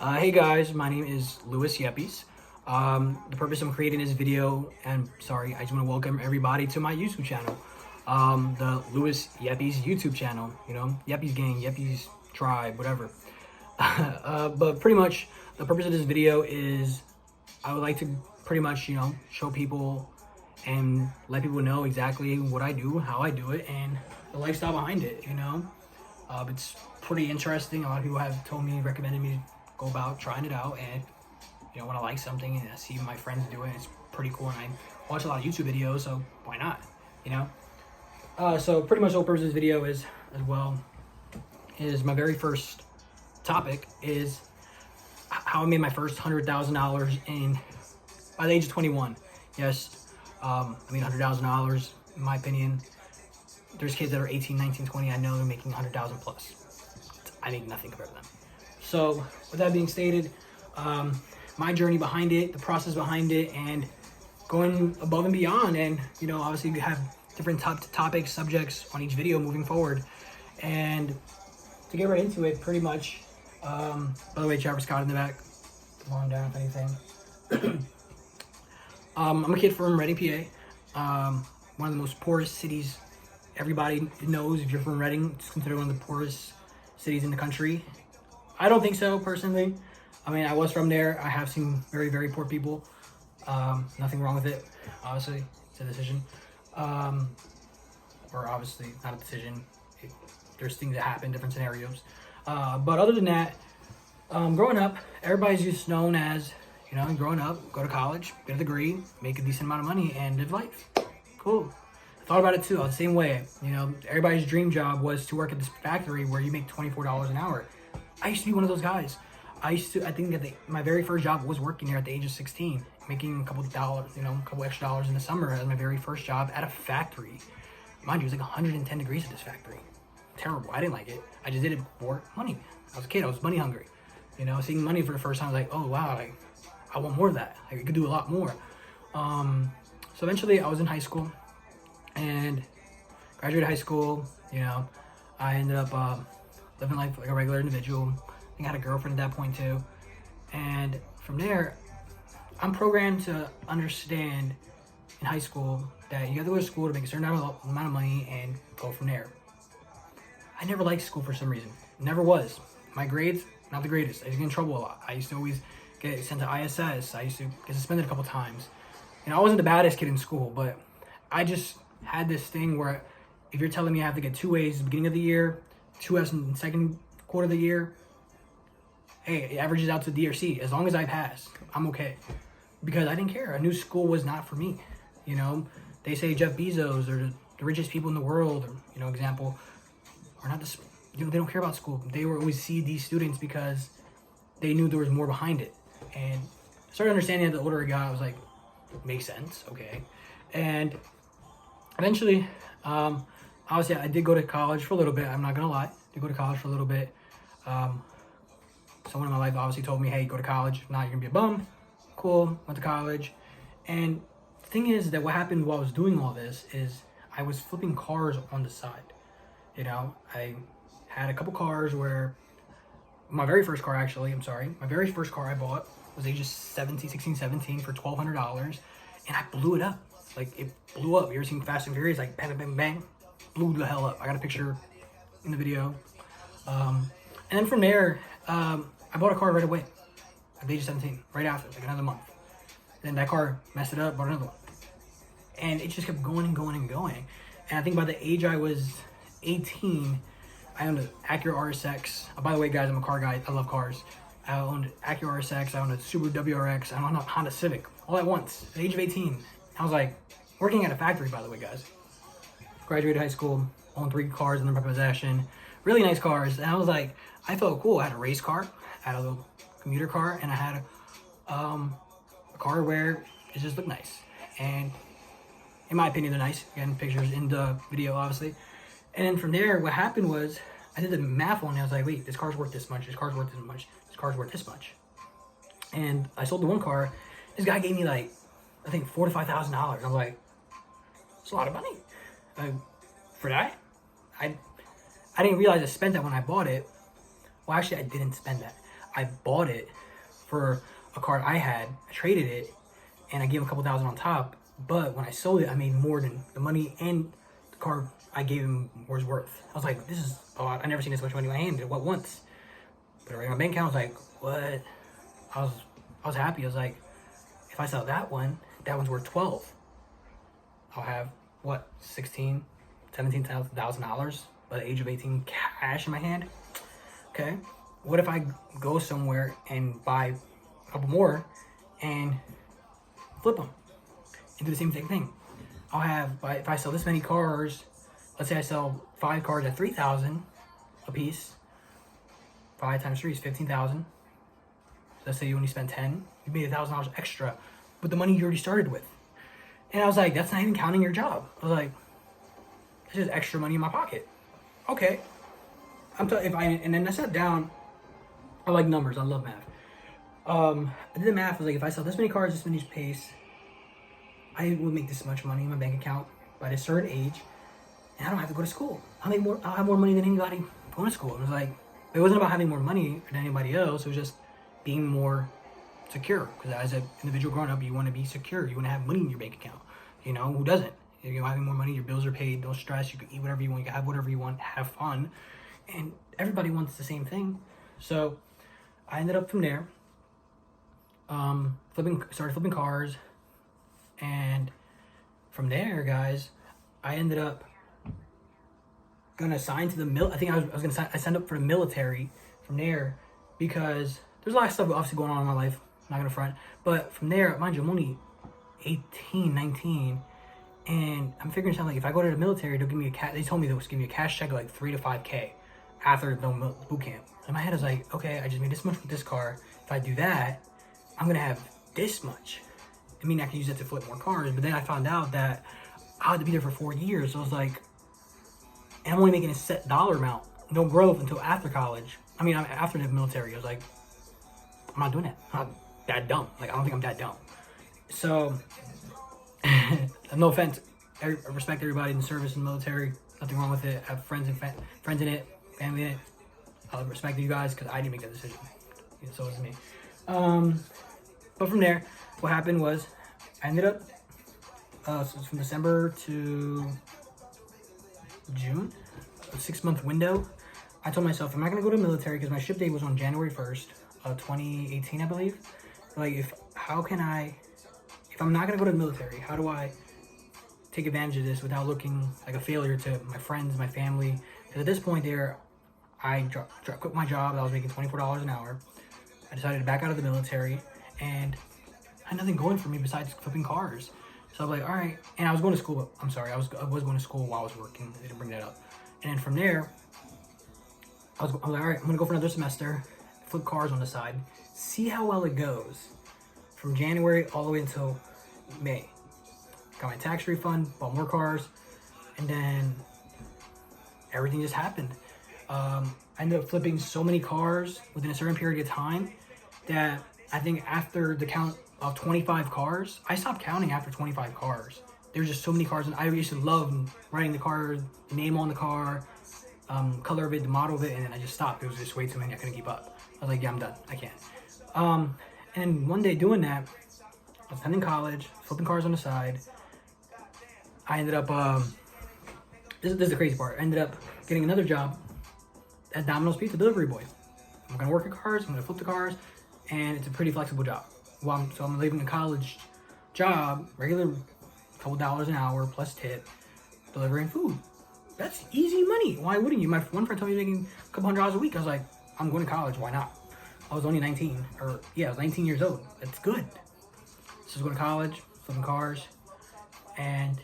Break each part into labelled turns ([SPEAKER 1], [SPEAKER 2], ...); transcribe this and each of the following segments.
[SPEAKER 1] Hey guys, my name is Yepis. The purpose of creating this video, and sorry, I just want to welcome everybody to my YouTube channel. The Yepis YouTube channel, Yepis gang, Yepis tribe, whatever. But pretty much the purpose of this video is I would like to pretty much, show people and let people know exactly what I do, how I do it, and the lifestyle behind it, It's pretty interesting. A lot of people have told me, recommended me go about trying it out, and when I like something and I see my friends do it, it's pretty cool, and I watch a lot of YouTube videos, so why not, so pretty much the whole purpose of this video is my very first topic is how I made my first $100,000 by the age of 21. Yes, I mean $100,000 in my opinion. There's kids that are 18, 19, 20. I know they're making 100,000 plus. I make nothing compared to them. So with that being stated, my journey behind it, the process behind it, and going above and beyond, and obviously we have different topics, subjects on each video moving forward. And to get right into it, pretty much, by the way, Travis Scott in the back, come on down if anything. I'm a kid from Reading, PA, one of the most poorest cities. Everybody knows if you're from Reading, it's considered one of the poorest cities in the country. I don't think so, personally. I mean, I was from there. I have seen very, very poor people. Nothing wrong with it. Obviously, it's a decision. Or obviously, not a decision. There's things that happen, different scenarios. But other than that, growing up, everybody's just known as, growing up, go to college, get a degree, make a decent amount of money, and live life. Cool. I thought about it too. I was the same way. Everybody's dream job was to work at this factory where you make $24 an hour. I used to be one of those guys. I think that my very first job was working there at the age of 16, making a couple dollars, a couple extra dollars in the summer as my very first job at a factory. Mind you, it was like 110 degrees at this factory. Terrible. I didn't like it. I just did it for money. I was a kid. I was money hungry. Seeing money for the first time, I was like, oh wow, I want more of that. I could do a lot more. So eventually I was in high school and graduated high school. I ended up living life like a regular individual. I think I had a girlfriend at that point too. And from there, I'm programmed to understand in high school that you have to go to school to make a certain amount of money and go from there. I never liked school for some reason. Never was. My grades, not the greatest. I used to get in trouble a lot. I used to always get sent to ISS. I used to get suspended a couple times. I wasn't the baddest kid in school, but I just had this thing where if you're telling me I have to get 2 A's at the beginning of the year, 2 F's in the second quarter of the year, hey, it averages out to D or C. As long as I pass, I'm okay. Because I didn't care. I knew school was not for me. They say Jeff Bezos or the richest people in the world, or, example, are not this, they don't care about school. They were always see these students because they knew there was more behind it. And I started understanding that the older I got, I was like, makes sense, okay. And eventually, obviously, I did go to college for a little bit. I'm not gonna lie. I did go to college for a little bit. Someone in my life obviously told me, hey, go to college. If not, you're gonna be a bum. Cool, went to college. And the thing is that what happened while I was doing all this is I was flipping cars on the side. I had a couple cars where my very first car I bought was ages 16, 17 for $1,200. And I blew it up. Like, it blew up. You ever seen Fast and Furious? Like, bang, bang, bang. Blew the hell up. I got a picture in the video. And then from there, I bought a car right away at the age of 17, right after, like another month. Then that car messed it up, bought another one. And it just kept going and going and going. And I think by the age I was 18, I owned an Acura RSX. By the way, guys, I'm a car guy. I love cars. I owned an Acura RSX. I owned a Subaru WRX. I owned a Honda Civic all at once at the age of 18. I was like, working at a factory, by the way, guys. Graduated high school, owned 3 cars in my possession. Really nice cars. And I was like, I felt cool. I had a race car, I had a little commuter car, and I had a car where it just looked nice. And in my opinion, they're nice. Again, pictures in the video, obviously. And then from there, what happened was I did the math on it. I was like, wait, this car's worth this much. This car's worth this much. This car's worth this much. And I sold the one car. This guy gave me like, I think $4,000 to $5,000. I was like, it's a lot of money. For that? I didn't realize I spent that when I bought it. Well, actually, I didn't spend that. I bought it for a card I had, I traded it, and I gave him a couple thousand on top. But when I sold it, I made more than the money and the card I gave him was worth. I was like, this is I never seen this much money in my hand. What once? But right in my bank account, I was like, what? I was happy. I was like, if I sell that one's worth 12. I'll have what, $17,000 by the age of 18 cash in my hand. Okay, what if I go somewhere and buy a couple more and flip them and do the same thing? I'll have, if I sell this many cars, let's say I sell 5 cars at 3,000 a piece. 5 times 3 is 15,000. Let's say you only spend 10. You made $1,000 extra with the money you already started with. And I was like, that's not even counting your job. I was like, it's just extra money in my pocket. Okay. And then I sat down. I like numbers. I love math. I did the math. I was like, if I sell this many cars, this many pace, I will make this much money in my bank account by this certain age, and I don't have to go to school. I'll have more money than anybody going to school. It was like, it wasn't about having more money than anybody else. It was just being more secure. Because as an individual growing up, you want to be secure. You want to have money in your bank account. You know, who doesn't? If you're having more money, your bills are paid, no stress, you can eat whatever you want, you can have whatever you want, have fun. And everybody wants the same thing. So I ended up from there, started flipping cars. And from there, guys, I ended up gonna sign to the I signed up for the military from there, because there's a lot of stuff obviously going on in my life, I'm not gonna front. But from there, mind you, I'm only 18, 19, and I'm figuring something like, if I go to the military, they'll give me they told me they'll give me a cash check of like 3 to 5K after the boot camp. In my head, I was like, okay, I just made this much with this car. If I do that, I'm gonna have this much. I mean, I can use it to flip more cars. But then I found out that I had to be there for 4 years. So I was like, and I'm only making a set dollar amount, no growth until after college. I mean, after the military. I was like, I'm not doing that. I'm not that dumb. Like, I don't think I'm that dumb. So, no offense. I respect everybody in the service and military. Nothing wrong with it. I have friends in it, family in it. I respect you guys, because I didn't make that decision. So it's me. But from there, what happened was, I ended up, so it's from December to June, a 6-month window. I told myself, I'm not going to go to the military, because my ship date was on January 1st, 2018, I believe. Like, if I'm not going to go to the military, how do I take advantage of this without looking like a failure to my friends, my family? Because at this point there, I quit my job. I was making $24 an hour. I decided to back out of the military, and I had nothing going for me besides flipping cars. So I was like, all right. And I was going to school. I'm sorry, I was going to school while I was working. I didn't bring that up. And then from there, I was like, all right, I'm going to go for another semester, flip cars on the side, see how well it goes. From January all the way until May. Got my tax refund, bought more cars, and then everything just happened. I ended up flipping so many cars within a certain period of time that I think after the count of 25 cars, I stopped counting after 25 cars. There's just so many cars, and I used to love writing the car, the name on the car, color of it, the model of it, and then I just stopped. It was just way too many. I couldn't keep up. I was like, yeah, I'm done. I can't. And one day doing that, I was attending college, flipping cars on the side. I ended up, this is the crazy part. I ended up getting another job at Domino's Pizza delivery boy. I'm gonna work at cars, I'm gonna flip the cars, and it's a pretty flexible job. So I'm leaving a college job, regular couple dollars an hour plus tip, delivering food. That's easy money. Why wouldn't you? My one friend told me making a couple $100 a week. I was like, I'm going to college. Why not? I was only 19, I was 19 years old. That's good. So I was going to college, flipping cars, and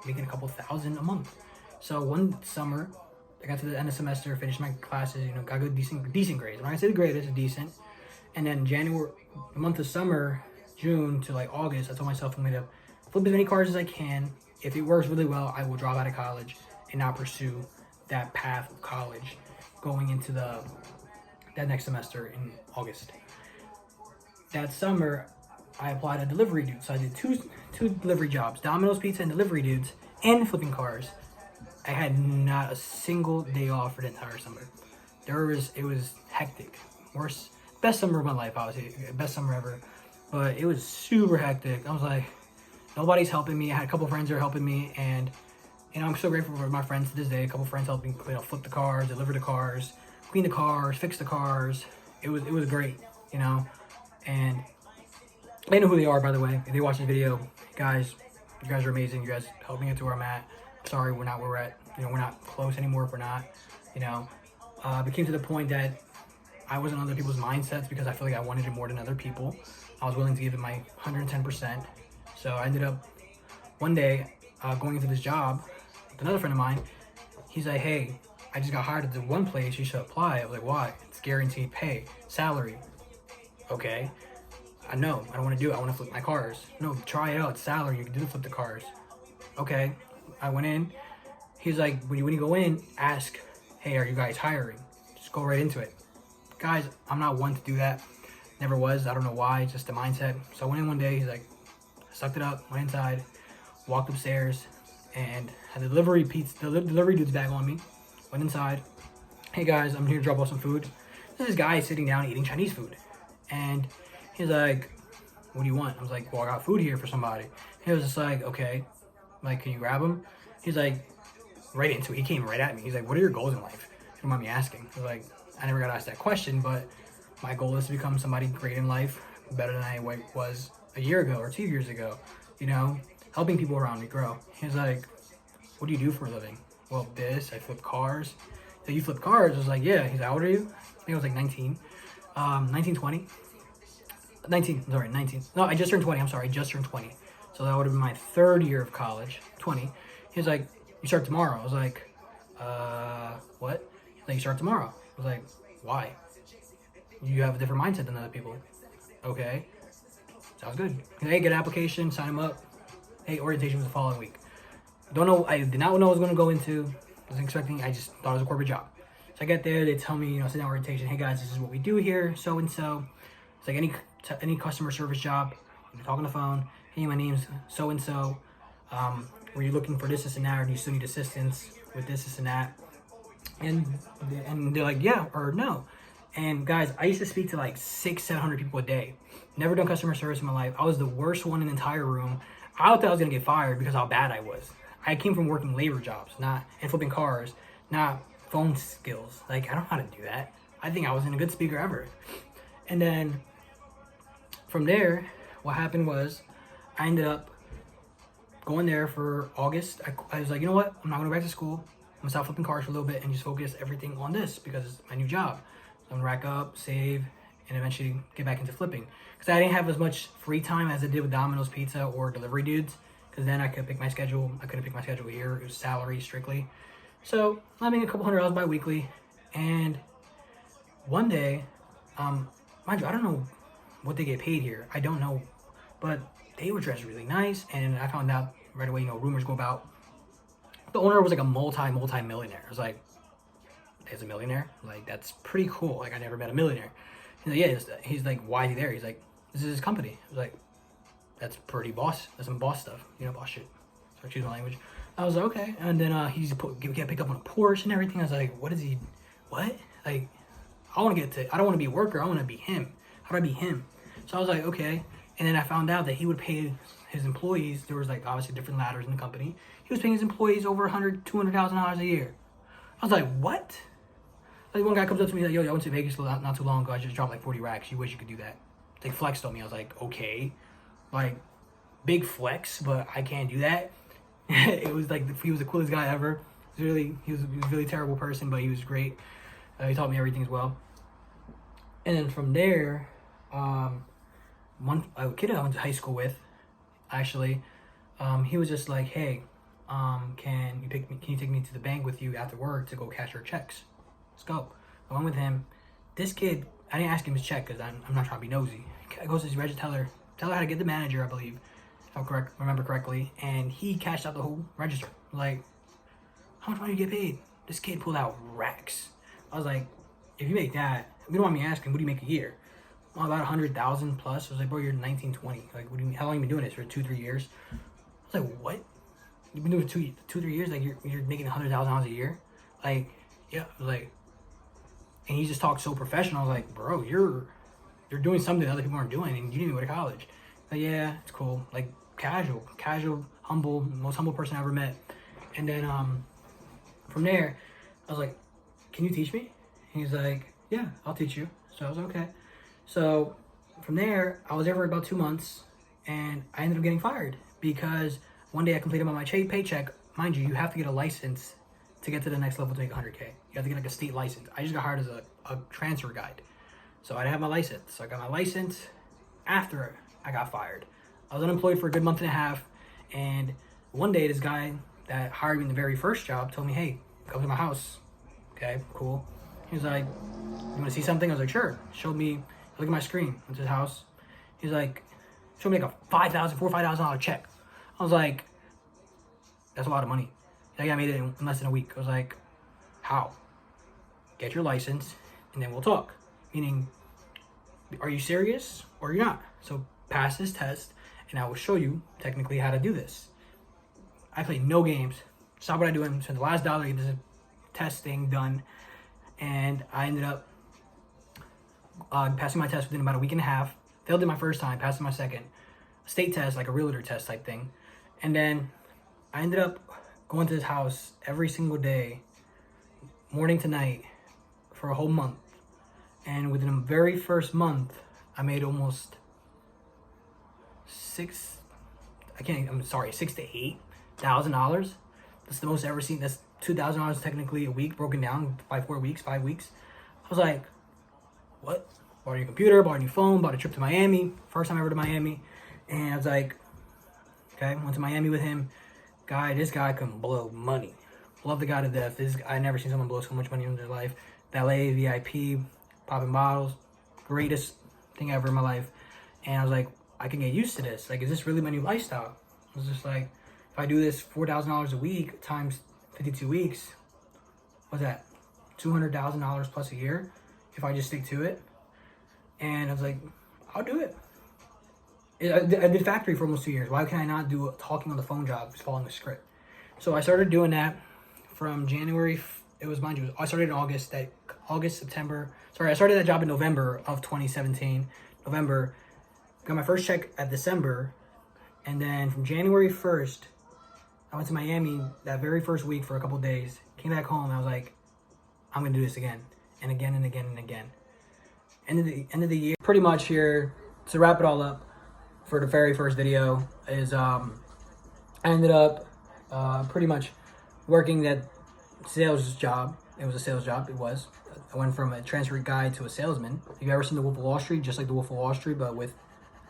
[SPEAKER 1] making a couple thousand a month. So one summer, I got to the end of the semester, finished my classes, got good, decent grades. When I say the greatest, it's decent. And then January, the month of summer, June to like August, I told myself I'm going to flip as many cars as I can. If it works really well, I will drop out of college and not pursue that path of college going into that next semester in August. That summer, I applied at Delivery Dudes. So I did two delivery jobs, Domino's Pizza and Delivery Dudes, and flipping cars. I had not a single day off for the entire summer. It was hectic. Worse. best summer of my life, obviously, best summer ever. But it was super hectic. I was like, nobody's helping me. I had a couple friends that were helping me, and I'm so grateful for my friends to this day. A couple friends helped me, flip the cars, deliver the cars, clean the cars, fix the cars. It was great, and they know who they are, by the way. If they watch this video, guys, you guys are amazing. You guys helped me get to where I'm at. Sorry, we're not where we're at. We're not close anymore if we're not. It came to the point that I wasn't on other people's mindsets because I feel like I wanted it more than other people. I was willing to give it my 110%. So I ended up one day going into this job with another friend of mine. He's like, hey, I just got hired at the one place. You should apply. I was like, why? It's guaranteed pay, salary. Okay. I know. I don't want to do it. I want to flip my cars. No, try it out. It's salary. You can do flip the cars. Okay. I went in. He's like, when you go in, ask, hey, are you guys hiring? Just go right into it. Guys, I'm not one to do that. Never was. I don't know why. It's just the mindset. So I went in one day. He's like, sucked it up, went inside, walked upstairs, and had the delivery dude's bag on me. Went inside. Hey guys, I'm here to drop off some food. This guy sitting down eating Chinese food. And he's like, what do you want? I was like, well, I got food here for somebody. He was just like, okay. I'm like, can you grab him? He's like, right into it. He came right at me. He's like, what are your goals in life? If you don't mind me asking. I was like, I never got asked that question, but my goal is to become somebody great in life, better than I was a year ago or 2 years ago, helping people around me grow. He's like, what do you do for a living? Well, I flip cars. So you flip cars? I was like, yeah. He's like, how old are you? I think I was like 19. 20. 19. No, I just turned 20. I'm sorry, I just turned 20. So that would have been my third year of college, 20. He's like, you start tomorrow. I was like, what? He's like, you start tomorrow. I was like, why? You have a different mindset than other people. Okay. Sounds good. Hey, get an application, sign them up. Hey, orientation was the following week. I did not know what I was going to go into. Wasn't expecting, I just thought it was a corporate job. So I get there, they tell me, sit down orientation. Hey guys, this is what we do here, so and so. It's like any customer service job. You talk on the phone. Hey, my name's so and so. Were you looking for this and that, or do you still need assistance with this and that? And they're like, yeah or no. And guys, I used to speak to like 600-700 people a day. Never done customer service in my life. I was the worst one in the entire room. I thought I was gonna get fired because how bad I was. I came from working labor jobs, and flipping cars, not phone skills. Like, I don't know how to do that. I think I wasn't a good speaker ever. And then from there, what happened was I ended up going there for August. I was like, you know what? I'm not going to go back to school. I'm going to stop flipping cars for a little bit and just focus everything on this because it's my new job. So I'm going to rack up, save, and eventually get back into flipping. Because I didn't have as much free time as I did with Domino's Pizza or delivery dudes. Because then I could pick my schedule. I couldn't pick my schedule here. It was salary strictly. So I'm making a couple $100 bi-weekly. And one day, mind you, I don't know what they get paid here. I don't know. But they were dressed really nice. And I found out right away, rumors go about. The owner was like a multi-millionaire. I was like, he's a millionaire? Like, that's pretty cool. Like, I never met a millionaire. He's like, yeah. He's like, why is he there? He's like, this is his company. I was like, that's pretty boss. That's some boss stuff. Boss shit. So excuse my language. I was like, okay. And then he's get picked up on a Porsche and everything. I was like, what? Like, I don't want to be a worker. I want to be him. How do I be him? So I was like, okay. And then I found out that he would pay his employees. There was like obviously different ladders in the company. He was paying his employees over $200,000 a year. I was like, what? Like, one guy comes up to me like, yo, I went to Vegas not too long ago. I just dropped like 40 racks. You wish you could do that. It's like flexed on me. I was like, okay. Like, big flex, but I can't do that. It was like, he was the coolest guy ever. He was a really terrible person, but he was great. He taught me everything as well. And then from there, a kid I went to high school with, actually, he was just like, hey, can you take me to the bank with you after work to go cash your checks? Let's go. I went with him. This kid, I didn't ask him his check because I'm not trying to be nosy. I goes to his register, tell her how to get the manager, I believe, if I remember correctly, and he cashed out the whole register. Like, how much money do you get paid? This kid pulled out racks. I was like, if you make that, you don't want me asking, what do you make a year? Well, about 100,000 plus. I was like, bro, you're 19, 20. Like, how long have you been doing this? For 2-3 years? I was like, what? You've been doing it 2-3 years? Like, you're making $100,000 a year? Like, yeah. I was like, and he just talked so professional. I was like, bro, you're you're doing something that other people aren't doing, and you didn't even go to college. Like, yeah, it's cool. Like, casual, humble, most humble person I ever met. And then from there, I was like, can you teach me? And he's like, yeah, I'll teach you. So I was like, okay. So from there, I was there for about 2 months, and I ended up getting fired because one day I completed my paycheck. Mind you, you have to get a license to get to the next level to make 100K. You have to get like a state license. I just got hired as a transfer guide. So I didn't have my license. So I got my license after I got fired. I was unemployed for a good month and a half. And one day, this guy that hired me in the very first job told me, hey, come to my house. Okay, cool. He was like, you want to see something? I was like, sure. Showed me, look at my screen. Went to his house. He's like, showed me like a $4,000 or $5,000 check. I was like, that's a lot of money. He's like, I made it in less than a week. I was like, how? Get your license and then we'll talk. Meaning, are you serious or you're not? So pass this test and I will show you technically how to do this. I played no games. Stop what I'm doing. Spent the last dollar to get this test thing done. And I ended up passing my test within about a week and a half. Failed it my first time, passed it my second. A state test, like a realtor test type thing. And then I ended up going to his house every single day, morning to night, for a whole month. And within the very first month, I made almost $6 to $8,000. That's the most I've ever seen. That's $2,000 technically a week, broken down by 5 weeks. I was like, what? Bought a new computer, bought a new phone, bought a trip to Miami. First time ever to Miami. And I was like, okay, went to Miami with him. This guy can blow money. Love the guy to death. I never seen someone blow so much money in their life. Valet, VIP, popping bottles. Greatest thing ever in my life. And I was like, I can get used to this. Like, is this really my new lifestyle? I was just like, if I do this $4,000 a week times 52 weeks, what's that? $200,000 plus a year if I just stick to it. And I was like, I'll do it. I did factory for almost 2 years. Why can I not do a talking on the phone job, just following the script? So I started doing that from January. I started in August, September. Sorry, I started that job in November of 2017. November. Got my first check at December. And then from January 1st, I went to Miami that very first week for a couple days. Came back home and I was like, I'm going to do this again. And again and again and again. End of the year. Pretty much here, to wrap it all up, for the very first video is I ended up pretty much working that sales job. It was a sales job. I went from a transfer guy to a salesman. Have you ever seen The Wolf of Wall Street? Just like The Wolf of Wall Street, but with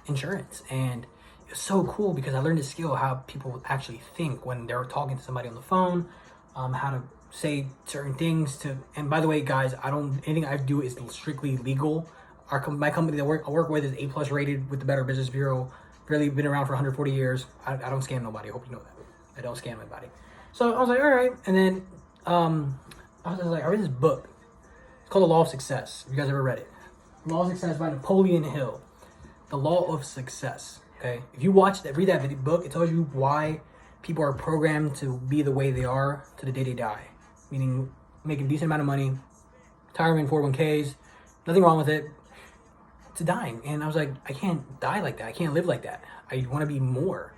[SPEAKER 1] insurance. And it was so cool because I learned the skill of how people actually think when they're talking to somebody on the phone, how to say certain things and by the way, guys, anything I do is strictly legal. My company that I work with is A+ rated with the Better Business Bureau. Really been around for 140 years. I don't scam nobody. I hope you know that. I don't scam anybody. So I was like, all right. And then I was like, I read this book. It's called The Law of Success. Have you guys ever read it? Law of Success by Napoleon Hill. The Law of Success. Okay. If you read that book, it tells you why people are programmed to be the way they are to the day they die. Meaning making a decent amount of money, retirement, 401ks, nothing wrong with it, to dying. And I was like, I can't die like that. I can't live like that. I want to be more.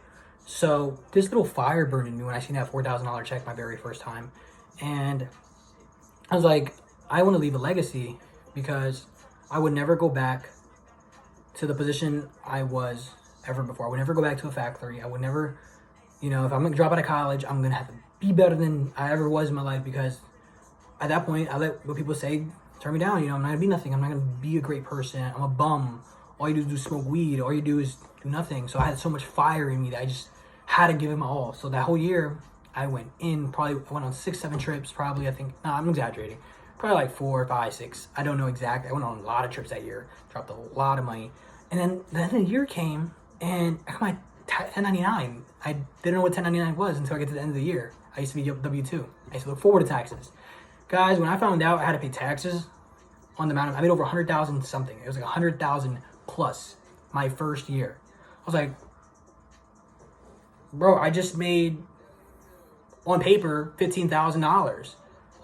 [SPEAKER 1] So this little fire burned in me when I seen that $4,000 check my very first time. And I was like, I want to leave a legacy because I would never go back to the position I was ever before. I would never go back to a factory. I would never, if I'm going to drop out of college, I'm going to have to be better than I ever was in my life because at that point, I let what people say turn me down. I'm not going to be nothing. I'm not going to be a great person. I'm a bum. All you do is smoke weed. All you do is do nothing. So I had so much fire in me that I just had to give it my all. So that whole year, I went on 6-7 trips, probably, I think. No, I'm exaggerating. Probably like 4, 5, 6. I don't know exactly. I went on a lot of trips that year. Dropped a lot of money. And then the end of the year came, and I got my 1099. I didn't know what 1099 was until I get to the end of the year. I used to be W-2. I used to look forward to taxes. Guys, when I found out I had to pay taxes on the amount I made over 100,000 something. It was like 100,000 plus my first year. I was like, bro, I just made, on paper, $15,000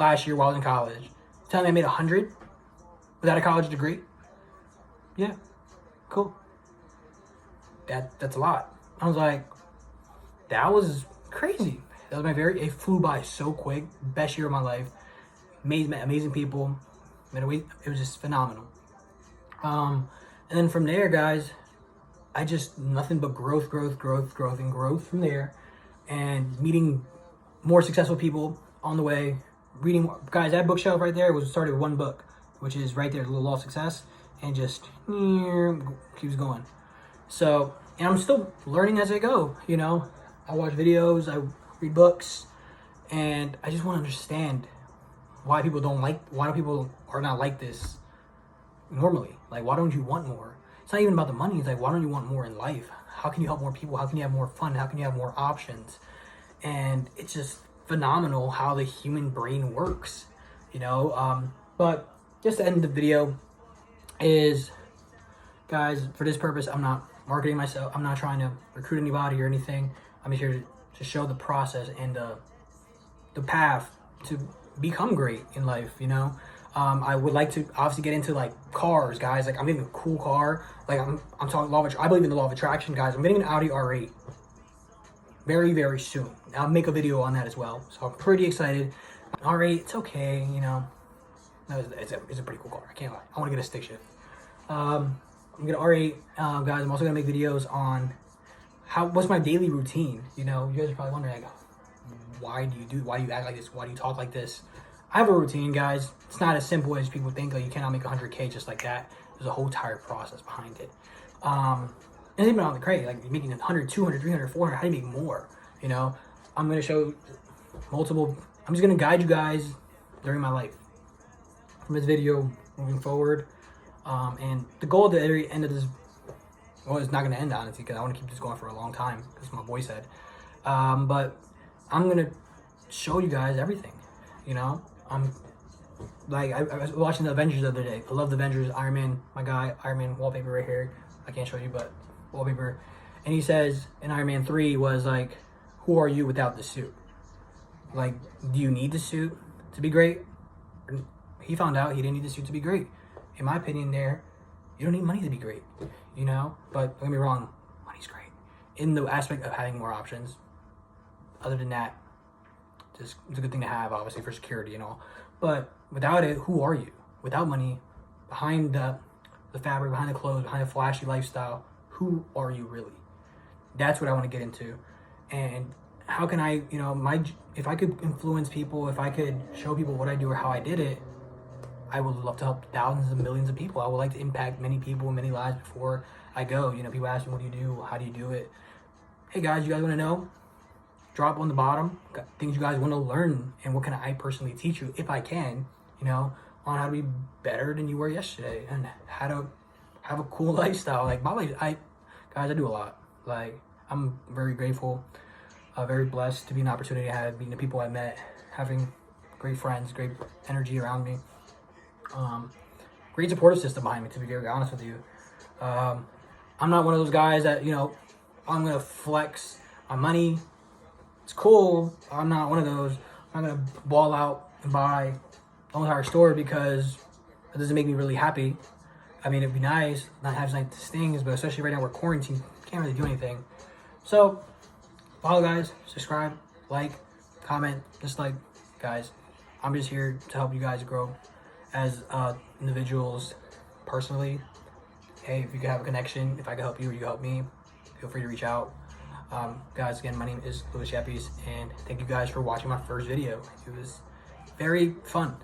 [SPEAKER 1] last year while I was in college. Tell me I made 100 without a college degree? Yeah. Cool. That's a lot. I was like, that was crazy. That was it flew by so quick. Best year of my life. Amazing people. It was just phenomenal. And then from there, guys, I just, nothing but growth, and growth from there. And meeting more successful people on the way. Reading, guys, that bookshelf right there was started with one book, which is right there, The Little Law of Success. And just keeps going. So, and I'm still learning as I go, you know. I watch videos, I read books, and I just want to understand why people are not like this normally. Like, why don't you want more? It's not even about the money. It's like, why don't you want more in life? How can you help more people? How can you have more fun? How can you have more options? And it's just phenomenal how the human brain works, you know. But just to end the video is, guys, for this purpose, I'm not marketing myself. I'm not trying to recruit anybody or anything. I'm here to show the process and the path to become great in life, you know. I would like to obviously get into like cars, guys. Like, I'm getting a cool car. Like, I'm talking I believe in the law of attraction, guys. I'm getting an Audi R8 very, very soon. I'll make a video on that as well. So I'm pretty excited. R8, it's okay, you know. No, it's a pretty cool car. I can't lie. I want to get a stick shift. I'm gonna get an R8, guys. I'm also gonna make videos on what's my daily routine. You know, you guys are probably wondering, like, why do you act like this? Why do you talk like this? I have a routine, guys. It's not as simple as people think. Like, you cannot make 100K just like that. There's a whole entire process behind it. And even on the crazy, like making 100, 200, 300, 400, how do you make more? You know, I'm gonna show multiple. I'm just gonna guide you guys during my life from this video moving forward. And the goal at the very end of this, well, it's not going to end, honestly, because I want to keep this going for a long time, as my boy said. But I'm going to show you guys everything, you know. I'm like, I was watching the Avengers the other day. I love the Avengers. Iron Man, my guy, Iron Man wallpaper right here. I can't show you, but wallpaper. And he says in Iron Man 3 was like, who are you without the suit? Like, do you need the suit to be great? He found out he didn't need the suit to be great. In my opinion, you don't need money to be great, you know? But don't get me wrong, money's great. In the aspect of having more options, other than that, just it's a good thing to have, obviously, for security and all. But without it, who are you? Without money, behind the fabric, behind the clothes, behind the flashy lifestyle, who are you really? That's what I want to get into. And how can I, you know, if I could influence people, if I could show people what I do or how I did it, I would love to help thousands and millions of people. I would like to impact many people and many lives before I go. You know, people ask me, what do you do? How do you do it? Hey, guys, you guys want to know? Drop on the bottom things you guys want to learn, and what can I personally teach you, if I can, you know, on how to be better than you were yesterday and how to have a cool lifestyle. Like, my life, guys, I do a lot. Like, I'm very grateful, very blessed to be an opportunity I had, meeting the people I met, having great friends, great energy around me. Great supportive system behind me, to be very honest with you. I'm not one of those guys that, you know, I'm gonna flex my money. It's cool. I'm not one of those. I'm not gonna ball out and buy the entire store because it doesn't make me really happy. I mean, it'd be nice not have like these things, but especially right now we're quarantined, can't really do anything. So follow, guys, subscribe, like, comment, dislike, guys. I'm just here to help you guys grow as individuals personally. Hey, if you could have a connection, if I could help you or you help me, feel free to reach out. Guys, again, my name is Yepis, and thank you guys for watching my first video. It was very fun.